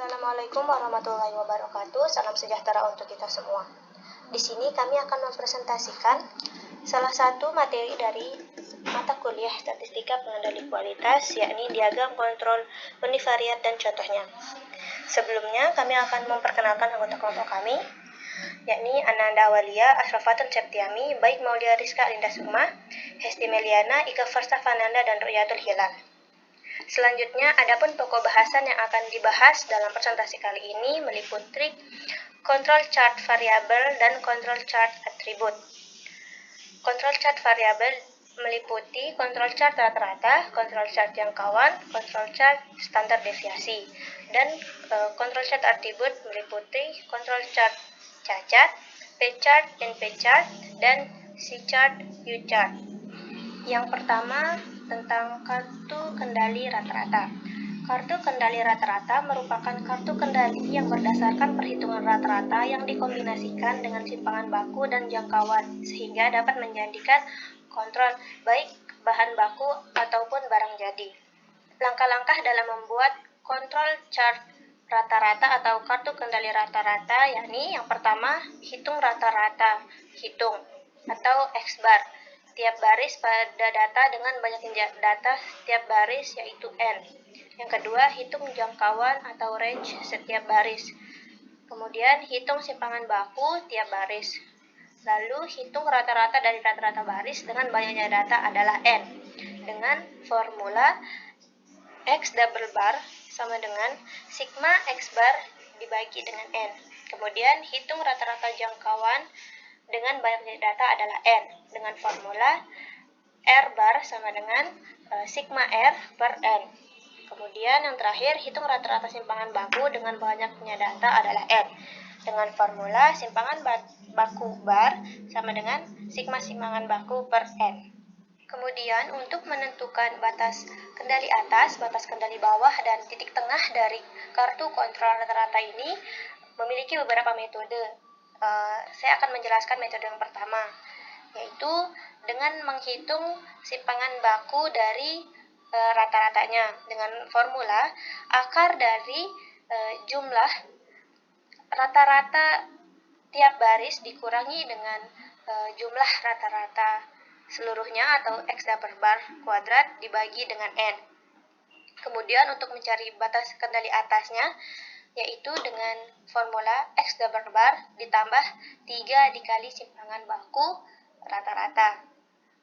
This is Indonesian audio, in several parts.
Assalamualaikum warahmatullahi wabarakatuh. Salam sejahtera untuk kita semua. Di sini kami akan mempresentasikan salah satu materi dari mata kuliah Statistika Pengendali Kualitas, yakni diagram kontrol univariat dan contohnya. Sebelumnya, kami akan memperkenalkan anggota kelompok kami, yakni Ananda Awalia, Asrafatun Septiami, Baik Maulia Rizka Alinda Sukma, Hesti Meliana, Ika Farsa Fananda, dan Ruyatul Hilal. Selanjutnya, adapun pokok bahasan yang akan dibahas dalam presentasi kali ini meliputi kontrol chart variabel dan kontrol chart atribut. Kontrol chart variabel meliputi kontrol chart rata-rata, kontrol chart jangkauan, kontrol chart standar deviasi, dan kontrol chart atribut meliputi kontrol chart cacat, P-chart, NP-chart, dan C-chart, U-chart. Yang pertama, tentang kartu kendali rata-rata. Kartu kendali rata-rata merupakan kartu kendali yang berdasarkan perhitungan rata-rata yang dikombinasikan dengan simpangan baku dan jangkauan, sehingga dapat menjadikan kontrol baik bahan baku ataupun barang jadi. Langkah-langkah dalam membuat kontrol chart rata-rata atau kartu kendali rata-rata, yakni yang pertama, hitung rata-rata, hitung atau X-bar. Tiap baris pada data dengan banyaknya data setiap baris, yaitu N. Yang kedua, hitung jangkauan atau range setiap baris. Kemudian, hitung simpangan baku tiap baris. Lalu, hitung rata-rata dari rata-rata baris dengan banyaknya data adalah N. Dengan formula X double bar sama dengan sigma X bar dibagi dengan N. Kemudian, hitung rata-rata jangkauan dengan banyaknya data adalah N, dengan formula R bar sama dengan sigma R per N. Kemudian yang terakhir, hitung rata-rata simpangan baku dengan banyaknya data adalah N, dengan formula simpangan baku bar sama dengan sigma simpangan baku per N. Kemudian untuk menentukan batas kendali atas, batas kendali bawah, dan titik tengah dari kartu kontrol rata-rata ini memiliki beberapa metode. Saya akan menjelaskan metode yang pertama, yaitu dengan menghitung simpangan baku dari rata-ratanya dengan formula akar dari jumlah rata-rata tiap baris dikurangi dengan jumlah rata-rata seluruhnya atau X double bar kuadrat dibagi dengan N. Kemudian untuk mencari batas kendali atasnya, yaitu dengan formula X double bar ditambah 3 dikali simpangan baku rata-rata.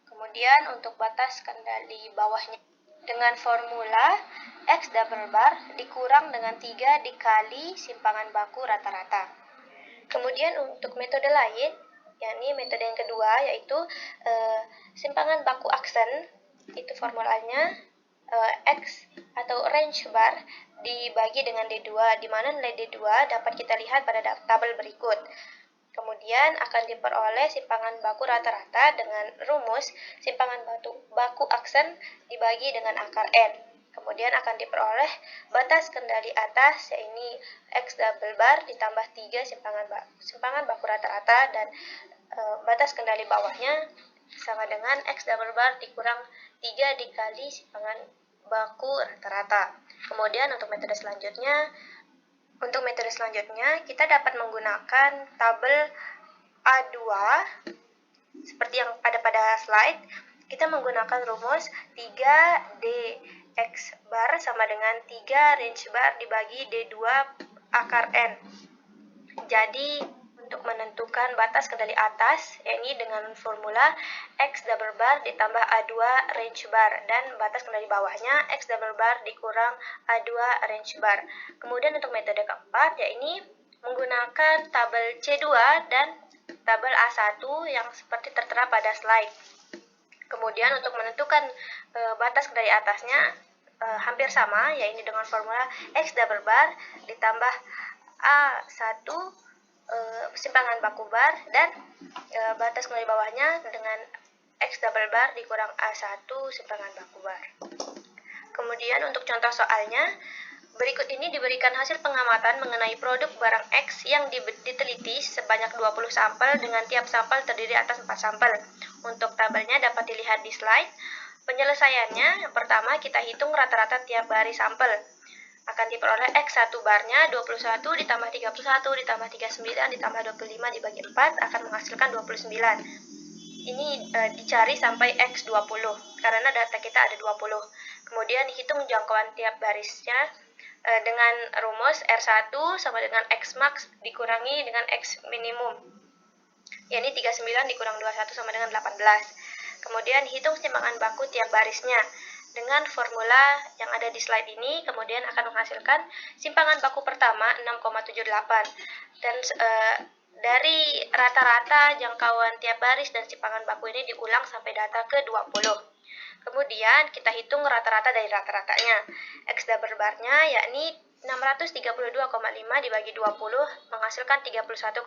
Kemudian untuk batas kendali bawahnya dengan formula X double bar dikurang dengan 3 dikali simpangan baku rata-rata. Kemudian untuk metode lain, yakni metode yang kedua, yaitu simpangan baku aksen, itu formulanya X atau range bar dibagi dengan D2, di mana nilai D2 dapat kita lihat pada tabel berikut. Kemudian akan diperoleh simpangan baku rata-rata dengan rumus simpangan baku aksen dibagi dengan akar N. Kemudian akan diperoleh batas kendali atas, yaitu X double bar ditambah 3 simpangan baku rata-rata, dan batas kendali bawahnya sama dengan X double bar dikurang 3 dikali simpangan baku rata-rata. Kemudian untuk metode selanjutnya kita dapat menggunakan tabel A2 seperti yang ada pada slide. Kita menggunakan rumus 3dx bar sama dengan 3 range bar dibagi D2 akar N. Jadi untuk menentukan batas kendali atas, yakni dengan formula X double bar ditambah A2 range bar, dan batas kendali bawahnya X double bar dikurang A2 range bar. Kemudian untuk metode keempat, yakni menggunakan tabel C2 dan tabel A1 yang seperti tertera pada slide. Kemudian untuk menentukan batas kendali atasnya hampir sama, yaitu dengan formula X double bar ditambah A1 simpangan baku bar, dan batas kendali bawahnya dengan X double bar dikurang A1 simpangan baku bar. Kemudian untuk contoh soalnya, berikut ini diberikan hasil pengamatan mengenai produk barang X yang diteliti sebanyak 20 sampel dengan tiap sampel terdiri atas 4 sampel. Untuk tabelnya dapat dilihat di slide. Penyelesaiannya, yang pertama kita hitung rata-rata tiap baris sampel. akan diperoleh X1 barnya 21 ditambah 31 ditambah 39 ditambah 25 dibagi 4 akan menghasilkan 29. Ini dicari sampai X20 karena data kita ada 20. Kemudian hitung jangkauan tiap barisnya dengan rumus R1 sama dengan X max dikurangi dengan X minimum, yakni 39 dikurang 21 sama dengan 18. Kemudian hitung simpangan baku tiap barisnya dengan formula yang ada di slide ini, kemudian akan menghasilkan simpangan baku pertama 6,78 dan dari rata-rata jangkauan tiap baris dan simpangan baku ini diulang sampai data ke-20. Kemudian kita hitung rata-rata dari rata-ratanya. X double barnya yakni 632,5 dibagi 20 menghasilkan 31,625.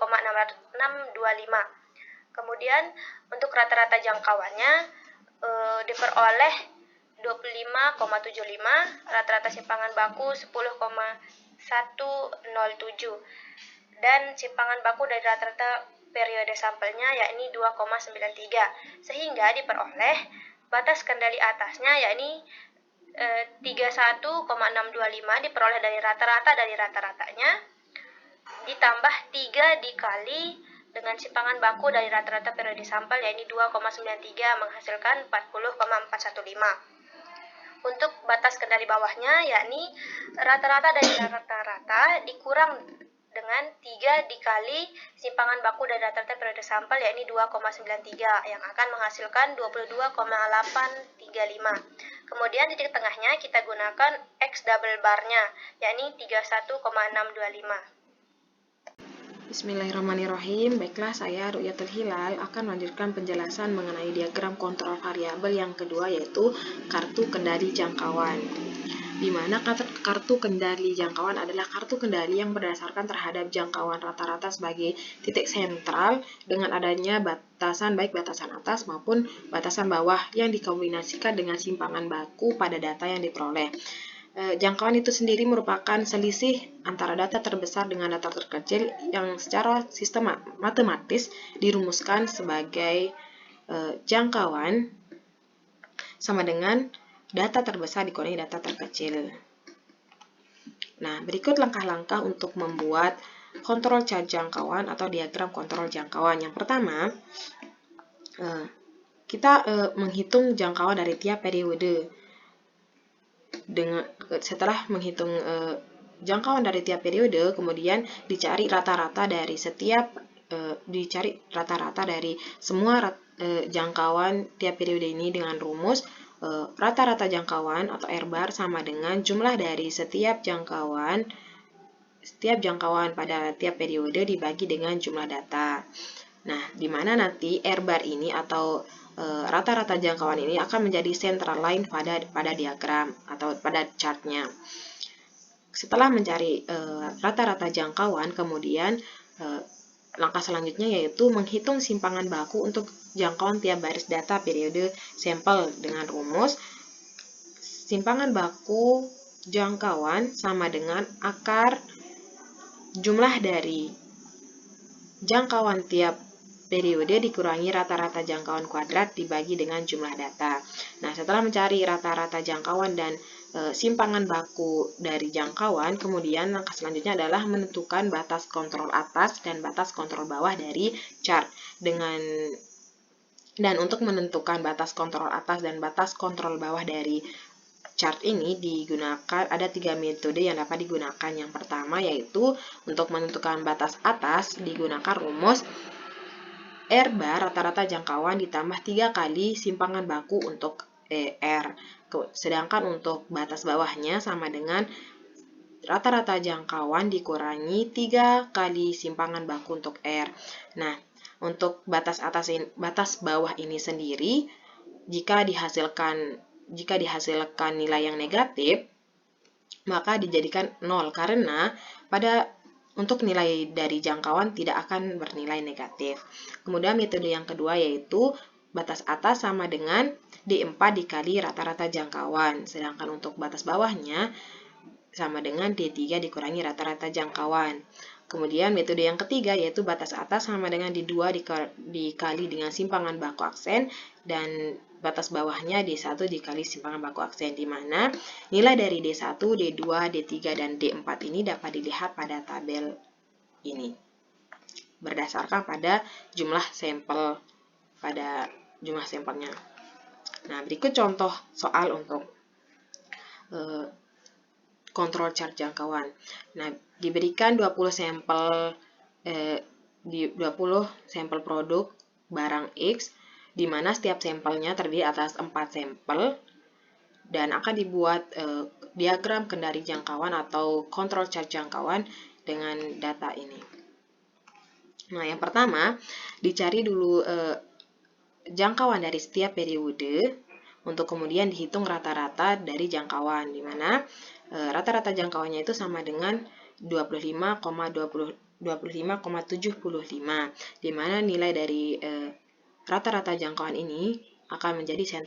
Kemudian untuk rata-rata jangkauannya diperoleh 25,75, rata-rata simpangan baku 10,107 dan simpangan baku dari rata-rata periode sampelnya yakni 2,93, sehingga diperoleh batas kendali atasnya yakni 31,625 diperoleh dari rata-ratanya ditambah 3 dikali dengan simpangan baku dari rata-rata periode sampel yakni 2,93 menghasilkan 40,415. Untuk batas kendali bawahnya yakni rata-rata dari rata-rata dikurang dengan 3 dikali simpangan baku dari rata-rata periode sampel yakni 2,93 yang akan menghasilkan 22,835. Kemudian titik tengahnya kita gunakan X double barnya yakni 31,625. Bismillahirrahmanirrahim. Baiklah, saya Ru'yatul Hilal akan melanjutkan penjelasan mengenai diagram kontrol variabel yang kedua, yaitu kartu kendali jangkauan. Di mana kartu kendali jangkauan adalah kartu kendali yang berdasarkan terhadap jangkauan rata-rata sebagai titik sentral dengan adanya batasan baik batasan atas maupun batasan bawah yang dikombinasikan dengan simpangan baku pada data yang diperoleh. Jangkauan itu sendiri merupakan selisih antara data terbesar dengan data terkecil yang secara sistem matematis dirumuskan sebagai jangkauan sama dengan data terbesar dikurangi data terkecil. Nah, berikut langkah-langkah untuk membuat kontrol chart jangkauan atau diagram kontrol jangkauan. Yang pertama, kita menghitung jangkauan dari tiap periode. Setelah menghitung jangkauan dari tiap periode, kemudian dicari rata-rata dari semua jangkauan tiap periode ini dengan rumus rata-rata jangkauan atau R bar sama dengan jumlah dari setiap jangkauan pada tiap periode dibagi dengan jumlah data. Nah, di mana nanti R bar ini atau rata-rata jangkauan ini akan menjadi central line pada diagram atau pada chartnya. Setelah mencari rata-rata jangkauan, kemudian langkah selanjutnya yaitu menghitung simpangan baku untuk jangkauan tiap baris data periode sampel dengan rumus simpangan baku jangkauan sama dengan akar jumlah dari jangkauan tiap periode dikurangi rata-rata jangkauan kuadrat dibagi dengan jumlah data. Nah, setelah mencari rata-rata jangkauan dan simpangan baku dari jangkauan, kemudian langkah selanjutnya adalah menentukan batas kontrol atas dan batas kontrol bawah dari chart. Dan untuk menentukan batas kontrol atas dan batas kontrol bawah dari chart ini ada 3 metode yang dapat digunakan. Yang pertama yaitu untuk menentukan batas atas digunakan rumus R bar rata-rata jangkauan ditambah 3 kali simpangan baku untuk R. Sedangkan untuk batas bawahnya sama dengan rata-rata jangkauan dikurangi 3 kali simpangan baku untuk R. Nah, untuk batas bawah ini sendiri jika dihasilkan nilai yang negatif maka dijadikan 0 karena untuk nilai dari jangkauan tidak akan bernilai negatif. Kemudian metode yang kedua yaitu batas atas sama dengan D4 dikali rata-rata jangkauan. Sedangkan untuk batas bawahnya sama dengan D3 dikurangi rata-rata jangkauan. Kemudian metode yang ketiga yaitu batas atas sama dengan D2 dikali dengan simpangan baku aksen dan batas bawahnya D1 dikali simpangan baku aksen, di mana nilai dari D1, D2, D3, dan D4 ini dapat dilihat pada tabel ini berdasarkan pada jumlah sampelnya. Nah, berikut contoh soal untuk kontrol chart jangkauan. Nah, diberikan 20 sampel produk barang X, di mana setiap sampelnya terdiri atas 4 sampel, dan akan dibuat diagram kendali jangkauan atau kontrol chart jangkauan dengan data ini. Nah, yang pertama, dicari dulu jangkauan dari setiap periode, untuk kemudian dihitung rata-rata dari jangkauan, di mana rata-rata jangkauannya itu sama dengan 25,75, di mana nilai dari rata-rata jangkauan ini akan menjadi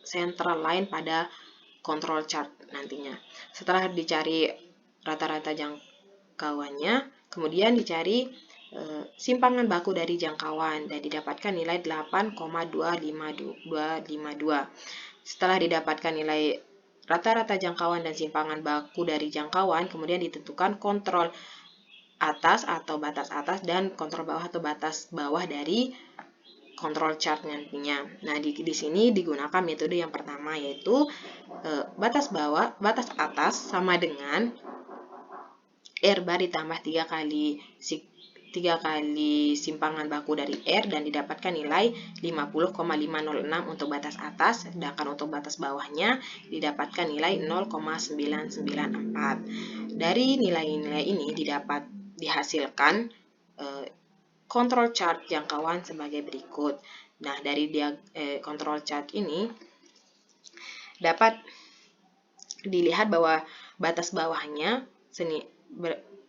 central line pada control chart nantinya. Setelah dicari rata-rata jangkauannya, kemudian dicari simpangan baku dari jangkauan dan didapatkan nilai 8,252. Setelah didapatkan nilai rata-rata jangkauan dan simpangan baku dari jangkauan, kemudian ditentukan kontrol atas atau batas atas dan kontrol bawah atau batas bawah dari kontrol chart nantinya. Nah, di sini digunakan metode yang pertama, yaitu batas atas sama dengan R bar ditambah 3 kali simpangan baku dari R, dan didapatkan nilai 50,506 untuk batas atas, sedangkan untuk batas bawahnya didapatkan nilai 0,994. Dari nilai-nilai ini dihasilkan kontrol chart jangkauan sebagai berikut. Nah, dari kontrol chart ini dapat dilihat bahwa batas bawahnya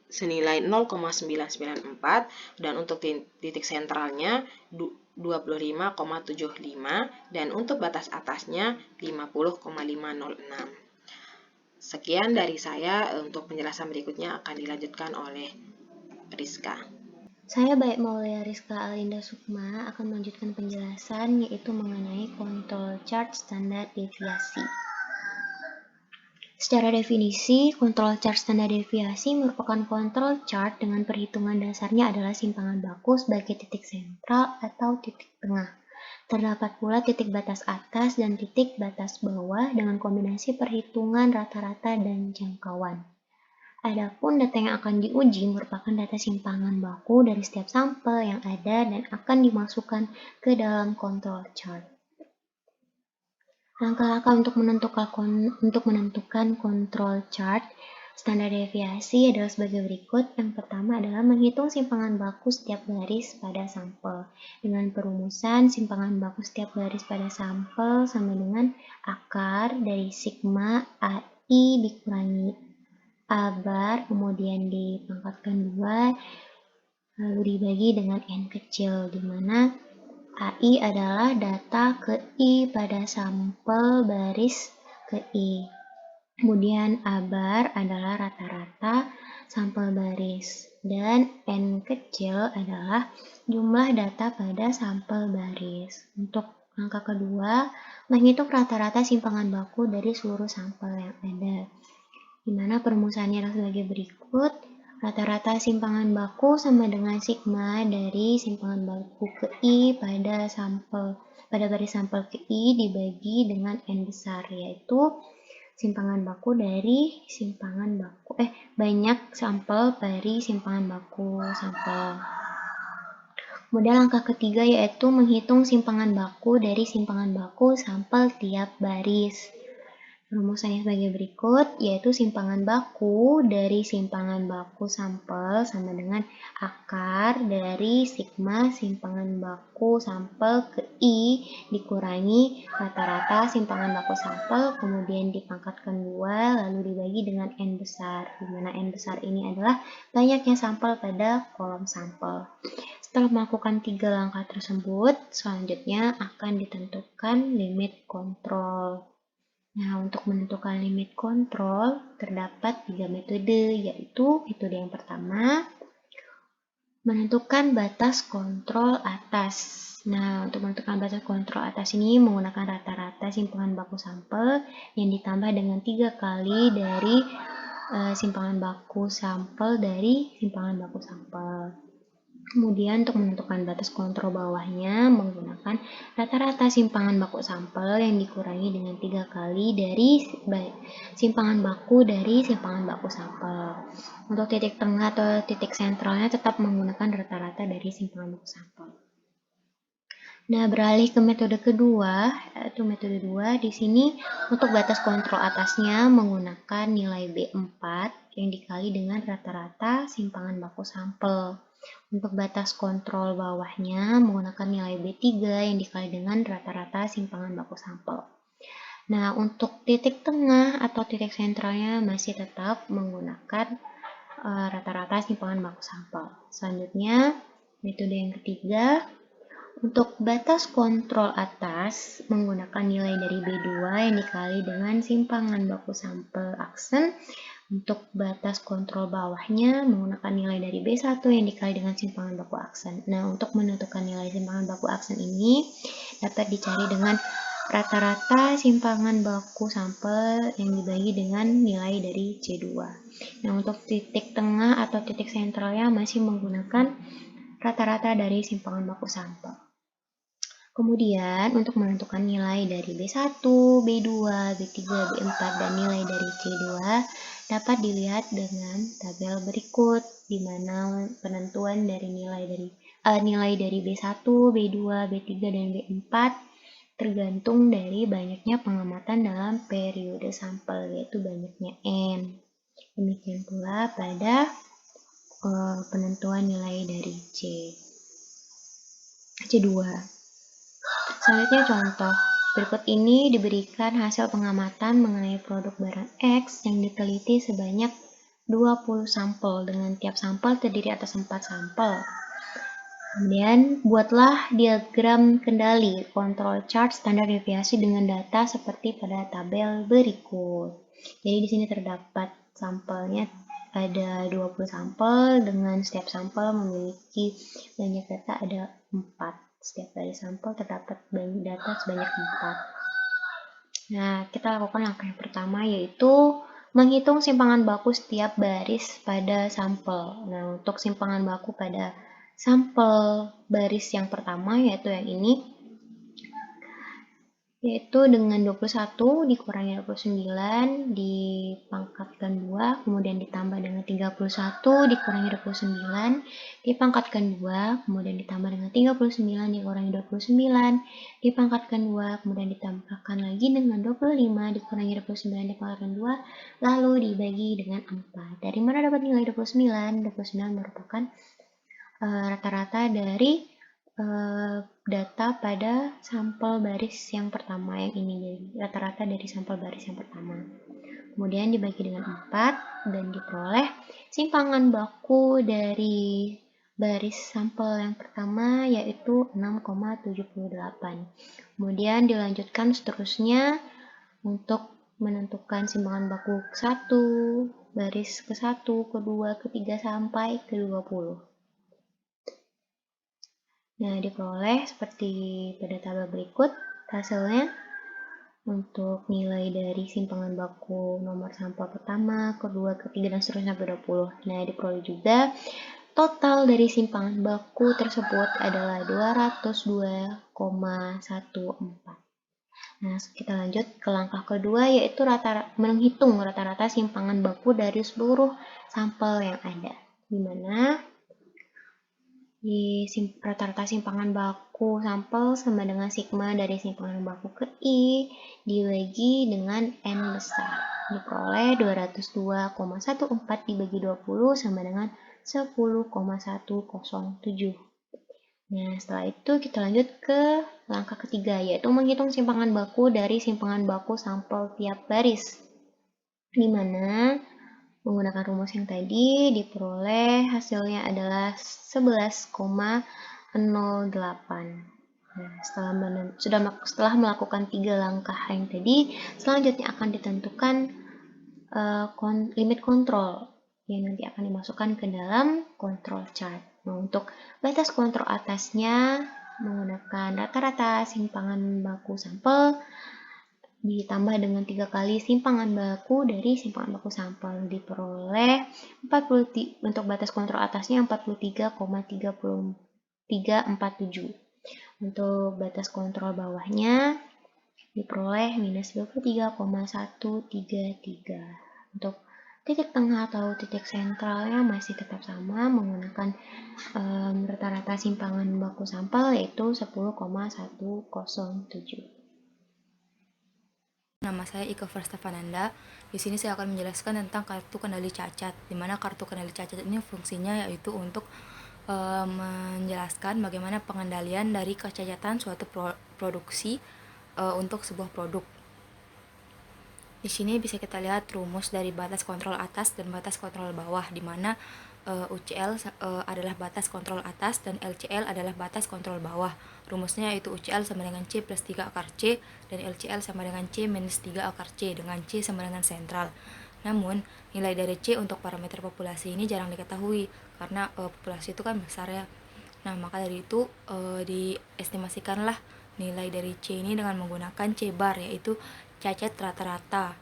senilai 0,994, dan untuk titik sentralnya 25,75, dan untuk batas atasnya 50,506. Sekian dari saya, untuk penjelasan berikutnya akan dilanjutkan oleh Rizka. Saya Baik Maulia Rizka Alinda Sukma akan melanjutkan penjelasan, yaitu mengenai kontrol chart standar deviasi. Secara definisi, kontrol chart standar deviasi merupakan kontrol chart dengan perhitungan dasarnya adalah simpangan baku sebagai titik sentral atau titik tengah. Terdapat pula titik batas atas dan titik batas bawah dengan kombinasi perhitungan rata-rata dan jangkauan. Adapun data yang akan diuji merupakan data simpangan baku dari setiap sampel yang ada dan akan dimasukkan ke dalam kontrol chart. Langkah-langkah untuk menentukan kontrol chart standar deviasi adalah sebagai berikut. Yang pertama adalah menghitung simpangan baku setiap baris pada sampel. Dengan perumusan, simpangan baku setiap baris pada sampel sama dengan akar dari sigma AI dikurangi A bar, kemudian dipangkatkan 2, lalu dibagi dengan N kecil, di mana AI adalah data ke I pada sampel baris ke I. Kemudian A bar adalah rata-rata sampel baris. Dan N kecil adalah jumlah data pada sampel baris. Untuk langkah kedua, menghitung rata-rata simpangan baku dari seluruh sampel yang ada. Di mana perumusannya adalah sebagai berikut. Rata-rata simpangan baku sama dengan sigma dari simpangan baku ke I pada baris sampel ke I dibagi dengan N besar, yaitu simpangan baku dari banyak sampel dari simpangan baku sampel. Kemudian langkah ketiga yaitu menghitung simpangan baku dari simpangan baku sampel tiap baris. Rumusannya sebagai berikut, yaitu simpangan baku dari simpangan baku sampel sama dengan akar dari sigma simpangan baku sampel ke I dikurangi rata-rata simpangan baku sampel, kemudian dipangkatkan 2, lalu dibagi dengan N besar, di mana N besar ini adalah banyaknya sampel pada kolom sampel. Setelah melakukan 3 langkah tersebut, selanjutnya akan ditentukan limit kontrol. Nah, untuk menentukan limit kontrol, terdapat 3 metode, yaitu metode yang pertama, menentukan batas kontrol atas. Nah, untuk menentukan batas kontrol atas ini menggunakan rata-rata simpangan baku sampel yang ditambah dengan 3 kali dari simpangan baku sampel dari simpangan baku sampel. Kemudian untuk menentukan batas kontrol bawahnya menggunakan rata-rata simpangan baku sampel yang dikurangi dengan 3 kali dari simpangan baku dari simpangan baku sampel. Untuk titik tengah atau titik sentralnya tetap menggunakan rata-rata dari simpangan baku sampel. Nah, beralih ke metode kedua, yaitu metode 2. Di sini untuk batas kontrol atasnya menggunakan nilai B4 yang dikali dengan rata-rata simpangan baku sampel. Untuk batas kontrol bawahnya menggunakan nilai B3 yang dikali dengan rata-rata simpangan baku sampel. Nah, untuk titik tengah atau titik sentralnya masih tetap menggunakan rata-rata simpangan baku sampel. Selanjutnya, metode yang ketiga, untuk batas kontrol atas menggunakan nilai dari B2 yang dikali dengan simpangan baku sampel aksen. Untuk batas kontrol bawahnya menggunakan nilai dari B1 yang dikali dengan simpangan baku aksen. Nah, untuk menentukan nilai simpangan baku aksen ini dapat dicari dengan rata-rata simpangan baku sampel yang dibagi dengan nilai dari C2. Nah, untuk titik tengah atau titik sentralnya masih menggunakan rata-rata dari simpangan baku sampel. Kemudian untuk menentukan nilai dari B1, B2, B3, B4, dan nilai dari C2 dapat dilihat dengan tabel berikut, di mana penentuan dari nilai dari B1, B2, B3, dan B4 tergantung dari banyaknya pengamatan dalam periode sampel, yaitu banyaknya N. Demikian pula pada penentuan nilai dari C2. Selanjutnya contoh. Berikut ini diberikan hasil pengamatan mengenai produk barang X yang diteliti sebanyak 20 sampel dengan tiap sampel terdiri atas 4 sampel. Kemudian buatlah diagram kendali control chart standar deviasi dengan data seperti pada tabel berikut. Jadi di sini terdapat sampelnya ada 20 sampel dengan setiap sampel memiliki banyak data ada 4. Setiap dari sampel terdapat data sebanyak 4. Nah, kita lakukan langkah yang pertama yaitu menghitung simpangan baku setiap baris pada sampel. Nah, untuk simpangan baku pada sampel baris yang pertama yaitu yang ini, yaitu dengan 21 dikurangi 29 dipangkatkan 2, kemudian ditambah dengan 31 dikurangi 29 dipangkatkan 2, kemudian ditambah dengan 39 dikurangi 29 dipangkatkan 2, kemudian ditambahkan lagi dengan 25 dikurangi 29 dipangkatkan 2, lalu dibagi dengan 4. Dari mana dapat nilai 29? 29 merupakan rata-rata dari data pada sampel baris yang pertama yang ini, jadi rata-rata dari sampel baris yang pertama. Kemudian dibagi dengan 4 dan diperoleh simpangan baku dari baris sampel yang pertama yaitu 6,78. Kemudian dilanjutkan seterusnya untuk menentukan simpangan baku ke-1, baris ke-1, ke-2, ke-3 sampai ke-20. Nah, diperoleh seperti pada tabel berikut hasilnya untuk nilai dari simpangan baku nomor sampel pertama, kedua, ketiga, dan seterusnya sampai 20. Nah, diperoleh juga total dari simpangan baku tersebut adalah 202,14. Nah, kita lanjut ke langkah kedua yaitu menghitung rata-rata simpangan baku dari seluruh sampel yang ada. Di mana rata-rata simpangan baku sampel sama dengan sigma dari simpangan baku ke I dibagi dengan N besar. Diperoleh 202,14 dibagi 20 sama dengan 10,107. Nah, setelah itu kita lanjut ke langkah ketiga, yaitu menghitung simpangan baku dari simpangan baku sampel tiap baris. Di mana menggunakan rumus yang tadi diperoleh hasilnya adalah 11,08. Nah, setelah melakukan 3 langkah yang tadi, selanjutnya akan ditentukan limit kontrol yang nanti akan dimasukkan ke dalam control chart. Nah, untuk batas kontrol atasnya menggunakan rata-rata simpangan baku sampel ditambah dengan 3 kali simpangan baku dari simpangan baku sampel, diperoleh 40, untuk batas kontrol atasnya 43,347. Untuk batas kontrol bawahnya diperoleh minus 23,133. Untuk titik tengah atau titik sentralnya masih tetap sama menggunakan rata-rata simpangan baku sampel yaitu 10,107. Nama saya Ika Verstafananda. Di sini saya akan menjelaskan tentang kartu kendali cacat. Di mana kartu kendali cacat ini fungsinya yaitu untuk menjelaskan bagaimana pengendalian dari kecacatan suatu produksi untuk sebuah produk. Di sini bisa kita lihat rumus dari batas kontrol atas dan batas kontrol bawah, di mana UCL adalah batas kontrol atas dan LCL adalah batas kontrol bawah. Rumusnya yaitu UCL sama dengan C plus 3 akar C dan LCL sama dengan C minus 3 akar C dengan C sama dengan sentral. Namun, nilai dari C untuk parameter populasi ini jarang diketahui karena populasi itu kan besar ya. Nah, maka dari itu diestimasikanlah nilai dari C ini dengan menggunakan C bar, yaitu cacat rata-rata,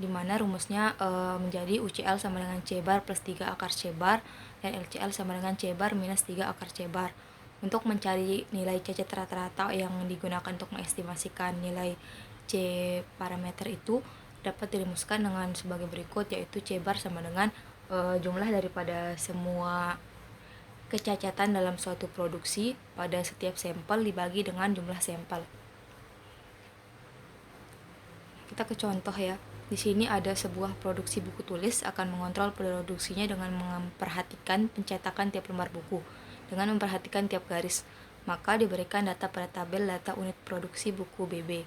di mana rumusnya menjadi UCL sama dengan C bar plus 3 akar C bar dan LCL sama dengan C bar minus 3 akar C bar. Untuk mencari nilai cacat rata-rata yang digunakan untuk mengestimasikan nilai C parameter itu dapat dirumuskan dengan sebagai berikut, yaitu C bar sama dengan jumlah daripada semua kecacatan dalam suatu produksi pada setiap sampel dibagi dengan jumlah sampel. Kita ke contoh ya. Di sini ada sebuah produksi buku tulis akan mengontrol produksinya dengan memperhatikan pencetakan tiap lembar buku, dengan memperhatikan tiap garis. Maka diberikan data pada tabel data unit produksi buku BB.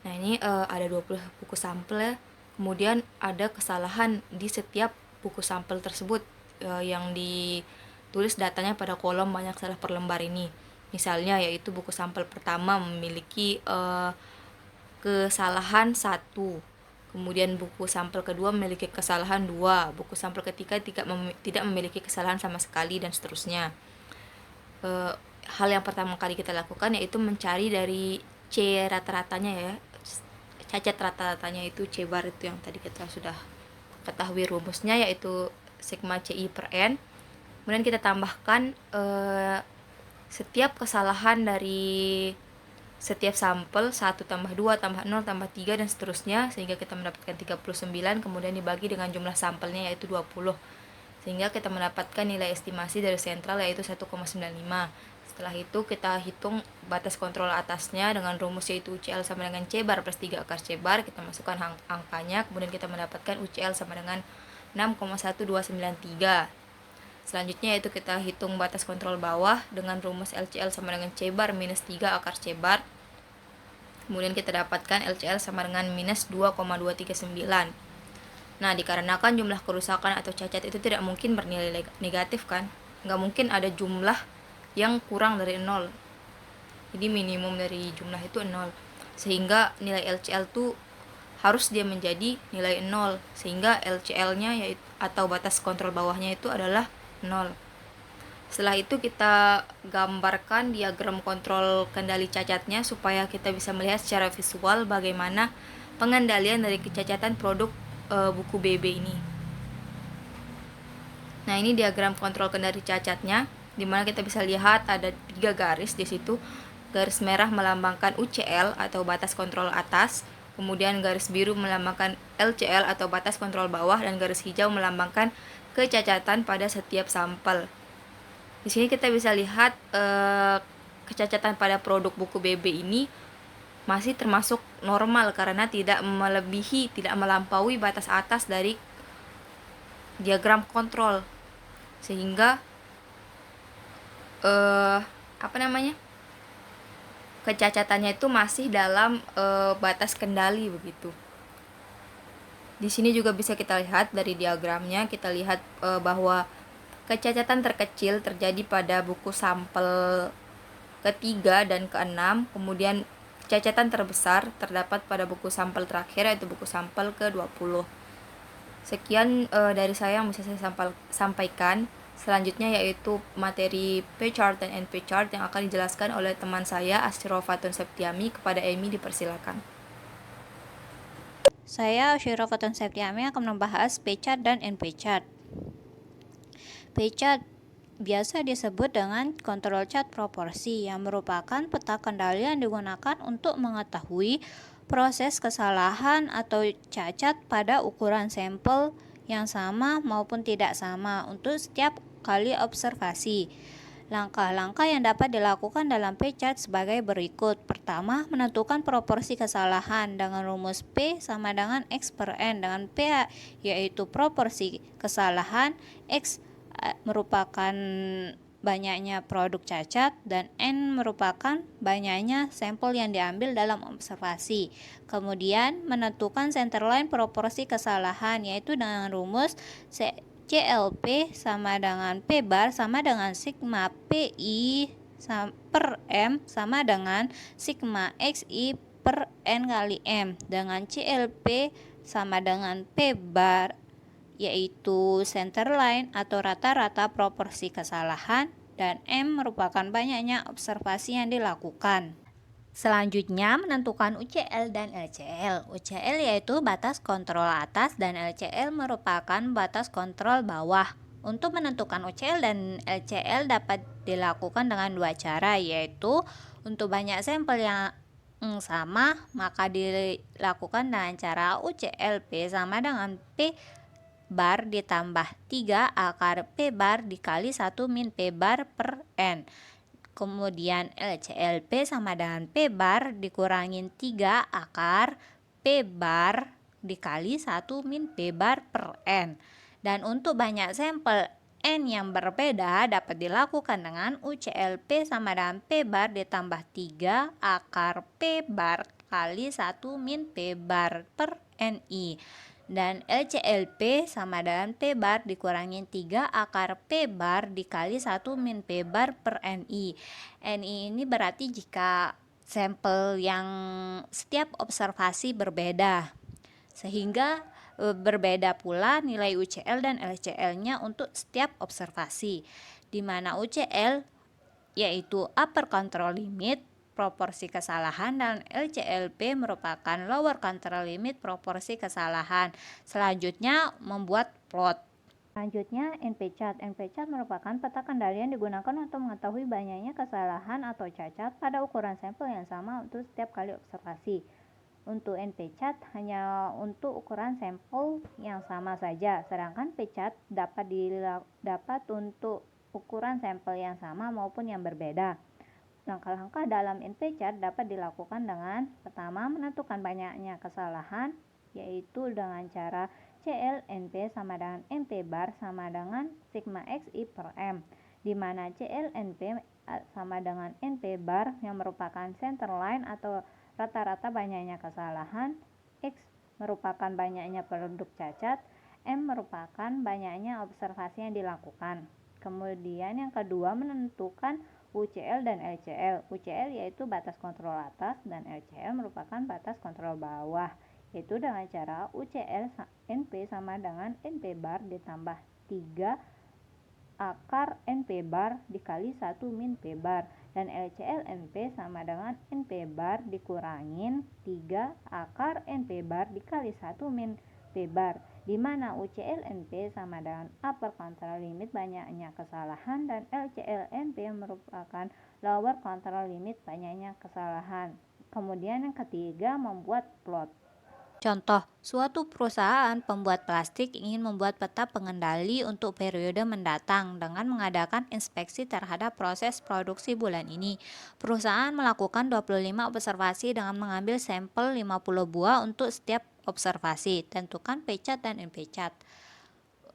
Nah, ini ada 20 buku sampel ya. Kemudian ada kesalahan di setiap buku sampel tersebut yang ditulis datanya pada kolom banyak salah per lembar ini. Misalnya yaitu buku sampel pertama memiliki kesalahan 1, kemudian buku sampel kedua memiliki kesalahan 2, buku sampel ketiga tidak memiliki kesalahan sama sekali, dan seterusnya. Hal yang pertama kali kita lakukan yaitu mencari dari C rata-ratanya ya, cacat rata-ratanya itu C bar, itu yang tadi kita sudah ketahui rumusnya yaitu sigma CI per N. Kemudian kita tambahkan setiap kesalahan dari setiap sampel 1 tambah 2 tambah 0 tambah 3 dan seterusnya sehingga kita mendapatkan 39, kemudian dibagi dengan jumlah sampelnya yaitu 20 sehingga kita mendapatkan nilai estimasi dari sentral yaitu 1,95. Setelah itu kita hitung batas kontrol atasnya dengan rumus yaitu UCL sama dengan C bar plus 3 akar C bar, kita masukkan angkanya, kemudian kita mendapatkan UCL sama dengan 6,1293. Selanjutnya yaitu kita hitung batas kontrol bawah dengan rumus LCL sama dengan C bar minus 3 akar C bar. Kemudian kita dapatkan LCL sama dengan minus 2,239. Nah, dikarenakan jumlah kerusakan atau cacat itu tidak mungkin bernilai negatif kan. Nggak mungkin ada jumlah yang kurang dari 0. Jadi minimum dari jumlah itu 0. Sehingga nilai LCL itu harus dia menjadi nilai 0. Sehingga LCL-nya yaitu atau batas kontrol bawahnya itu adalah 0. Setelah itu kita gambarkan diagram kontrol kendali cacatnya supaya kita bisa melihat secara visual bagaimana pengendalian dari kecacatan produk buku BB ini. Nah, ini diagram kontrol kendali cacatnya, di mana kita bisa lihat ada 3 garis di situ. Garis merah melambangkan UCL atau batas kontrol atas, kemudian garis biru melambangkan LCL atau batas kontrol bawah, dan garis hijau melambangkan kecacatan pada setiap sampel. Di sini kita bisa lihat kecacatan pada produk buku BB ini masih termasuk normal karena tidak melampaui batas atas dari diagram kontrol, sehingga kecacatannya itu masih dalam batas kendali begitu. Di sini juga bisa kita lihat dari diagramnya, kita lihat bahwa kecacatan terkecil terjadi pada buku sampel ketiga dan keenam, kemudian kecacatan terbesar terdapat pada buku sampel terakhir yaitu buku sampel ke-20. Sekian dari saya yang bisa saya sampaikan. Selanjutnya yaitu materi P-chart dan NP-chart yang akan dijelaskan oleh teman saya Asyiro Fatun Septiami. Kepada Emi dipersilakan. Saya Asyiro Fatun Septiami akan membahas P-chart dan NP-chart. P-chart biasa disebut dengan control chart proporsi yang merupakan peta kendali yang digunakan untuk mengetahui proses kesalahan atau cacat pada ukuran sampel yang sama maupun tidak sama untuk setiap kali observasi. Langkah-langkah yang dapat dilakukan dalam P-chart sebagai berikut. Pertama, menentukan proporsi kesalahan dengan rumus P sama dengan X per N, dengan P yaitu proporsi kesalahan, X merupakan banyaknya produk cacat, dan N merupakan banyaknya sampel yang diambil dalam observasi. Kemudian menentukan centerline proporsi kesalahan, yaitu dengan rumus CLP sama dengan P bar sama dengan sigma PI per M sama dengan sigma XI per N kali M, dengan CLP sama dengan P bar yaitu centerline atau rata-rata proporsi kesalahan, dan M merupakan banyaknya observasi yang dilakukan. Selanjutnya menentukan UCL dan LCL. UCL yaitu batas kontrol atas dan LCL merupakan batas kontrol bawah. Untuk menentukan UCL dan LCL dapat dilakukan dengan dua cara, yaitu untuk banyak sampel yang sama maka dilakukan dengan cara UCL P sama dengan P bar ditambah 3 akar P bar dikali 1 min P bar per N. Kemudian LCLP sama dengan P bar dikurangin 3 akar P bar dikali 1 min P bar per N. Dan untuk banyak sampel N yang berbeda dapat dilakukan dengan UCLP sama dengan P bar ditambah 3 akar P bar kali 1 min P bar per NI. Dan LCLP sama dengan P bar dikurangin 3 akar P bar dikali 1 min P bar per NI. NI ini berarti jika sampel yang setiap observasi berbeda, sehingga berbeda pula nilai UCL dan LCL-nya untuk setiap observasi, di mana UCL yaitu upper control limit proporsi kesalahan dan LCLP merupakan lower control limit proporsi kesalahan. Selanjutnya membuat plot. Selanjutnya NP-chart. NP-chart merupakan peta kendali yang digunakan untuk mengetahui banyaknya kesalahan atau cacat pada ukuran sampel yang sama untuk setiap kali observasi. Untuk NP-chart hanya untuk ukuran sampel yang sama saja, sedangkan P-chart dapat untuk ukuran sampel yang sama maupun yang berbeda. Langkah-langkah dalam NP-chart dapat dilakukan dengan pertama menentukan banyaknya kesalahan, yaitu dengan cara CLNP sama dengan NP bar sama dengan sigma XI per M, di mana CLNP sama dengan NP bar yang merupakan centerline atau rata-rata banyaknya kesalahan, X merupakan banyaknya produk cacat, M merupakan banyaknya observasi yang dilakukan. Kemudian yang kedua menentukan UCL dan LCL. UCL yaitu batas kontrol atas dan LCL merupakan batas kontrol bawah, yaitu dengan cara UCL NP sama dengan NP bar ditambah 3 akar NP bar dikali 1 min P bar, dan LCL NP sama dengan NP bar dikurangin 3 akar NP bar dikali 1 min P bar, di mana UCL NP sama dengan upper control limit banyaknya kesalahan dan LCL NP merupakan lower control limit banyaknya kesalahan. Kemudian yang ketiga membuat plot. Contoh, suatu perusahaan pembuat plastik ingin membuat peta pengendali untuk periode mendatang dengan mengadakan inspeksi terhadap proses produksi bulan ini. Perusahaan melakukan 25 observasi dengan mengambil sampel 50 buah untuk setiap observasi. Tentukan P-chart dan NP-chart.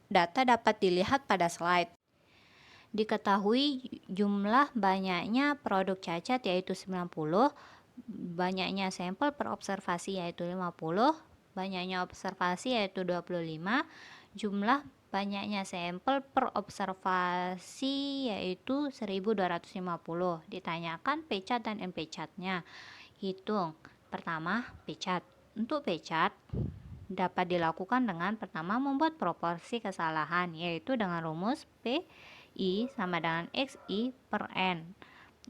Data dapat dilihat pada slide. Diketahui jumlah banyaknya produk cacat yaitu 90, banyaknya sampel per observasi yaitu 50, banyaknya observasi yaitu 25, jumlah banyaknya sampel per observasi yaitu 1250. Ditanyakan P-chart dan NP-chart-nya. Hitung. Pertama, P-chart. Untuk P-chart dapat dilakukan dengan pertama membuat proporsi kesalahan, yaitu dengan rumus P I sama dengan XI per N.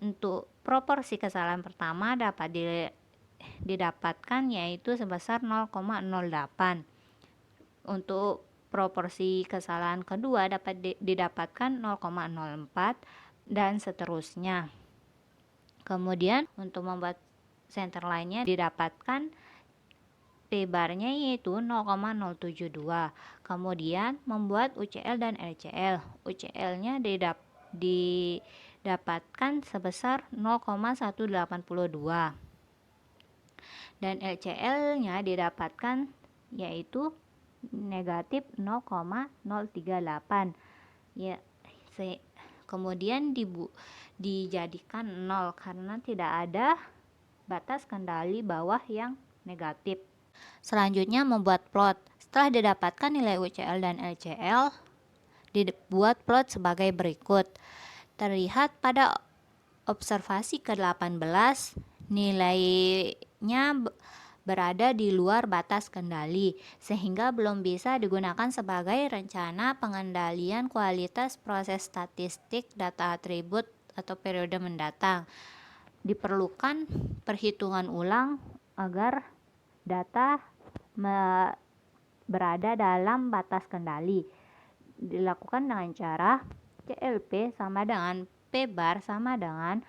Untuk proporsi kesalahan pertama dapat didapatkan yaitu sebesar 0,08. Untuk proporsi kesalahan kedua dapat didapatkan 0,04 dan seterusnya. Kemudian untuk membuat center line-nya didapatkan P-barnya yaitu 0,072. Kemudian membuat UCL dan LCL. UCL-nya didapatkan sebesar 0,182 dan LCL-nya didapatkan yaitu negatif 0,038. Ya, kemudian dijadikan 0 karena tidak ada batas kendali bawah yang negatif. Selanjutnya membuat plot. Setelah didapatkan nilai UCL dan LCL, dibuat plot sebagai berikut. Terlihat pada observasi ke-18 nilainya berada di luar batas kendali, sehingga belum bisa digunakan sebagai rencana pengendalian kualitas proses statistik data atribut atau periode mendatang. Diperlukan perhitungan ulang agar data berada dalam batas kendali. Dilakukan dengan cara CLP sama dengan P-bar sama dengan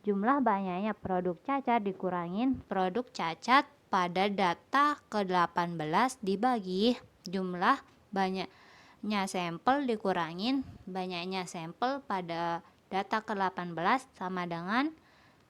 jumlah banyaknya produk cacat dikurangin produk cacat pada data ke-18 dibagi jumlah banyaknya sampel dikurangin banyaknya sampel pada data ke-18 sama dengan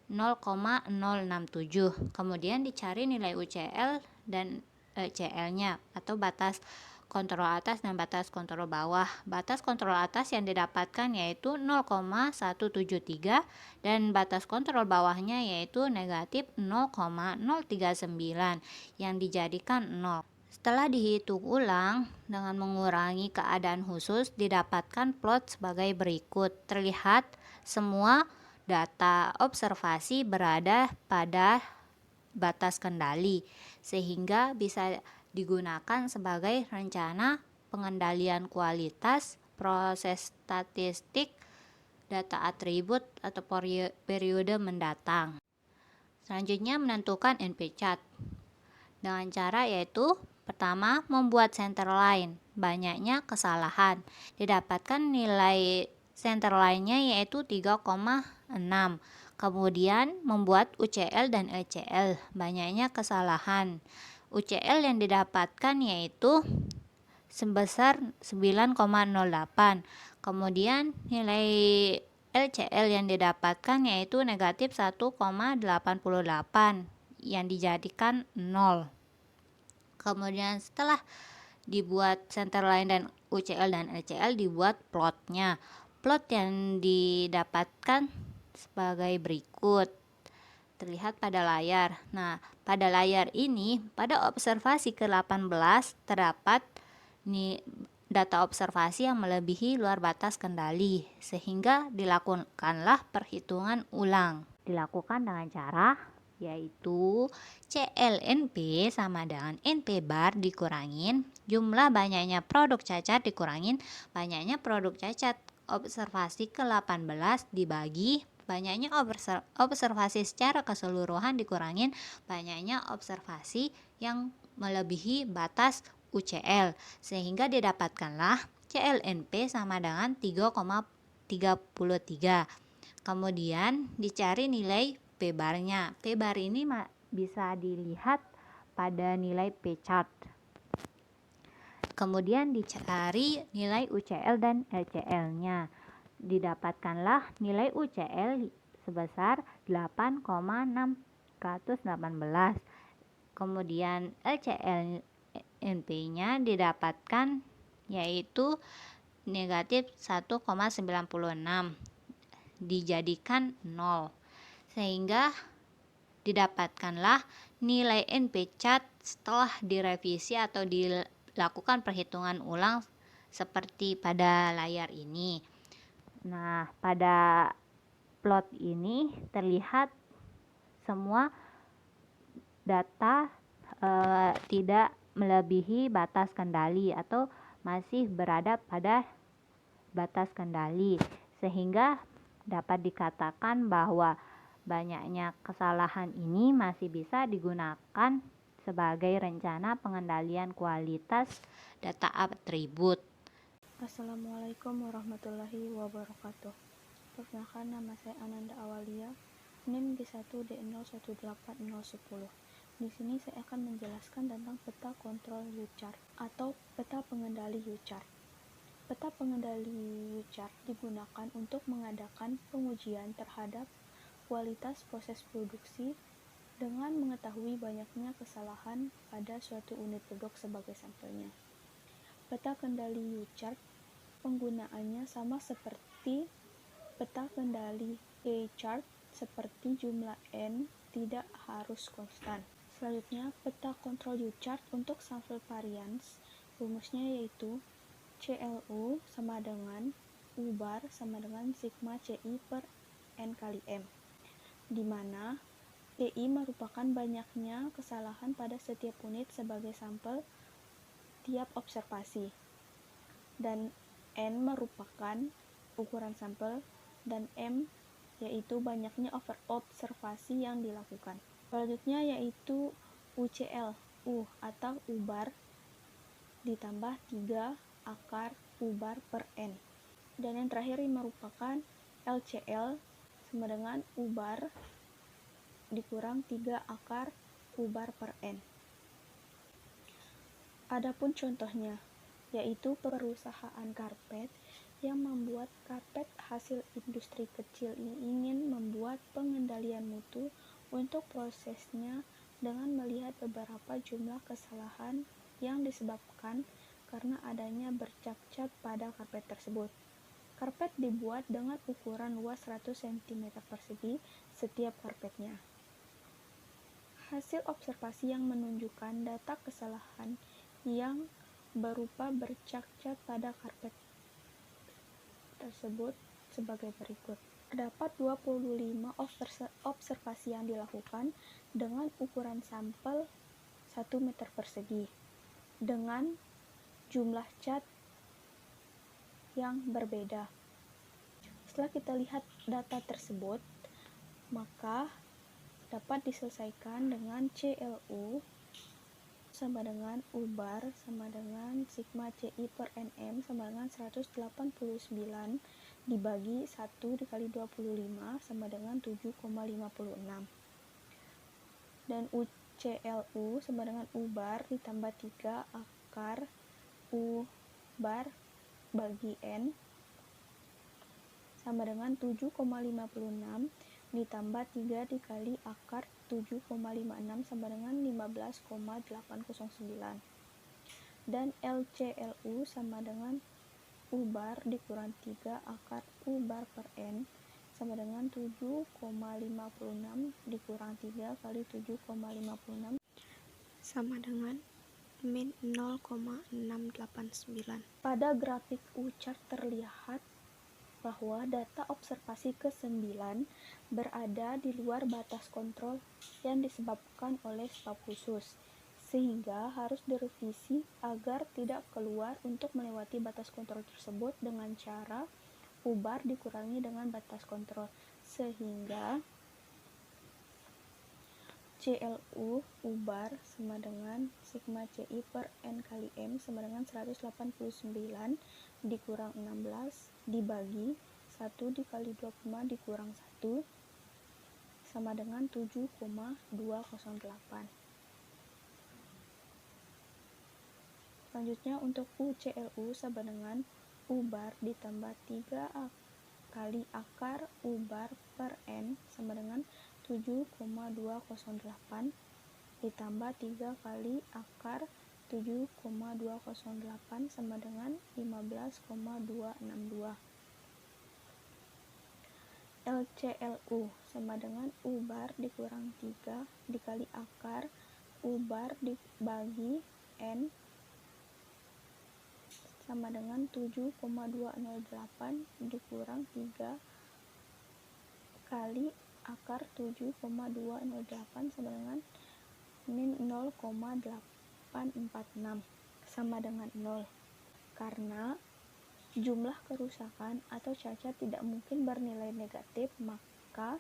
0,067. Kemudian dicari nilai UCL dan CL-nya atau batas kontrol atas dan batas kontrol bawah. Batas kontrol atas yang didapatkan yaitu 0,173 dan batas kontrol bawahnya yaitu negatif 0,039 yang dijadikan 0. Setelah dihitung ulang dengan mengurangi keadaan khusus, didapatkan plot sebagai berikut. Terlihat semua data observasi berada pada batas kendali sehingga bisa digunakan sebagai rencana pengendalian kualitas proses statistik data atribut atau periode mendatang. Selanjutnya menentukan NP chart dengan cara yaitu pertama membuat center line, banyaknya kesalahan. Didapatkan nilai center line-nya yaitu 3,6. Kemudian membuat UCL dan LCL, banyaknya kesalahan. UCL yang didapatkan yaitu sebesar 9,08. Kemudian nilai LCL yang didapatkan yaitu negatif 1,88 yang dijadikan 0. Kemudian setelah dibuat center line dan UCL dan LCL dibuat plotnya. Plot yang didapatkan sebagai berikut. Terlihat pada layar. Nah, pada layar ini pada observasi ke-18 terdapat data observasi yang melebihi luar batas kendali sehingga dilakukanlah perhitungan ulang. Dilakukan dengan cara yaitu CLNP sama dengan NP bar dikurangin jumlah banyaknya produk cacat dikurangin banyaknya produk cacat observasi ke-18 dibagi banyaknya observasi secara keseluruhan dikurangin banyaknya observasi yang melebihi batas UCL sehingga didapatkanlah CLNP sama dengan 3,33. Kemudian dicari nilai P-barnya. P-bar ini bisa dilihat pada nilai P-chart. Kemudian dicari nilai UCL dan LCL-nya. Didapatkanlah nilai UCL sebesar 8,618. Kemudian LCL-NP-nya didapatkan yaitu negatif 1,96 dijadikan 0 sehingga didapatkanlah nilai NP chart setelah direvisi atau dilakukan perhitungan ulang seperti pada layar ini. Nah, pada plot ini terlihat semua data tidak melebihi batas kendali atau masih berada pada batas kendali, sehingga dapat dikatakan bahwa banyaknya kesalahan ini masih bisa digunakan sebagai rencana pengendalian kualitas data atribut. Assalamualaikum warahmatullahi wabarakatuh. Perkenalkan, nama saya Ananda Awalia, NIM D1D018010. Di sini saya akan menjelaskan tentang peta kontrol U-chart atau peta pengendali U-chart. Peta pengendali U-chart digunakan untuk mengadakan pengujian terhadap kualitas proses produksi dengan mengetahui banyaknya kesalahan pada suatu unit produk sebagai sampelnya. Peta kendali U-chart penggunaannya sama seperti peta kendali E-chart, seperti jumlah N tidak harus konstan. Selanjutnya, peta kontrol U-chart untuk sampel varians, rumusnya yaitu CLU sama dengan U bar sama dengan sigma CI per N kali M, di mana CI merupakan banyaknya kesalahan pada setiap unit sebagai sampel tiap observasi, dan N merupakan ukuran sampel, dan M yaitu banyaknya observasi yang dilakukan. Selanjutnya yaitu UCL, U atau U bar ditambah 3 akar U bar per N. Dan yang terakhir merupakan LCL sama dengan U bar dikurang 3 akar U bar per N. Adapun contohnya, yaitu perusahaan karpet yang membuat karpet hasil industri kecil ini ingin membuat pengendalian mutu untuk prosesnya dengan melihat beberapa jumlah kesalahan yang disebabkan karena adanya bercak-cat pada karpet tersebut. Karpet dibuat dengan ukuran luas 100 cm persegi setiap karpetnya. Hasil observasi yang menunjukkan data kesalahan yang berupa bercak-cat pada karpet tersebut sebagai berikut. Terdapat 25 observasi yang dilakukan dengan ukuran sampel 1 meter persegi dengan jumlah cat yang berbeda. Setelah kita lihat data tersebut, maka dapat diselesaikan dengan CLU sama dengan U bar sama dengan sigma CI per NM sama dengan 189 dibagi 1 dikali 25 sama dengan 7,56, dan UCLU sama dengan U bar ditambah 3 akar U bar bagi N sama dengan 7,56 ditambah 3 dikali akar 7,56 sama dengan 15,809, dan LCLU sama dengan U bar dikurang 3 akar U bar per N sama dengan 7,56 dikurang 3 kali 7,56 sama dengan min 0,689. Pada grafik U-chart terlihat bahwa data observasi ke-9 berada di luar batas kontrol yang disebabkan oleh sebab khusus, sehingga harus direvisi agar tidak keluar untuk melewati batas kontrol tersebut dengan cara U bar dikurangi dengan batas kontrol, sehingga CLU U bar sama dengan sigma CI per N kali M sama dengan 189 dikurang 16 dibagi 1 dikali 25 dikurang 1 sama dengan 7,208. Selanjutnya untuk UCLU sama dengan U bar ditambah 3 kali akar U bar per N sama dengan 7,208 ditambah 3 kali akar 7,208 sama dengan 15,262. LCLU sama dengan U bar dikurang 3 dikali akar U bar dibagi N sama dengan 7,208 dikurang 3 kali akar 7,208 sama dengan min 0,846 sama dengan 0, karena jumlah kerusakan atau cacat tidak mungkin bernilai negatif, maka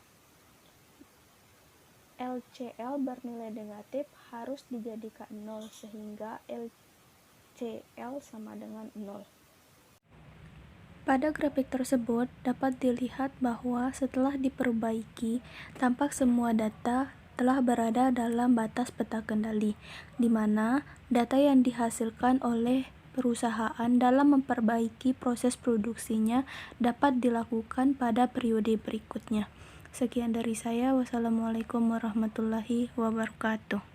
LCL bernilai negatif harus dijadikan 0 sehingga LCL sama dengan 0. Pada grafik tersebut dapat dilihat bahwa setelah diperbaiki, tampak semua data telah berada dalam batas peta kendali, di mana data yang dihasilkan oleh perusahaan dalam memperbaiki proses produksinya dapat dilakukan pada periode berikutnya. Sekian dari saya. Wassalamualaikum warahmatullahi wabarakatuh.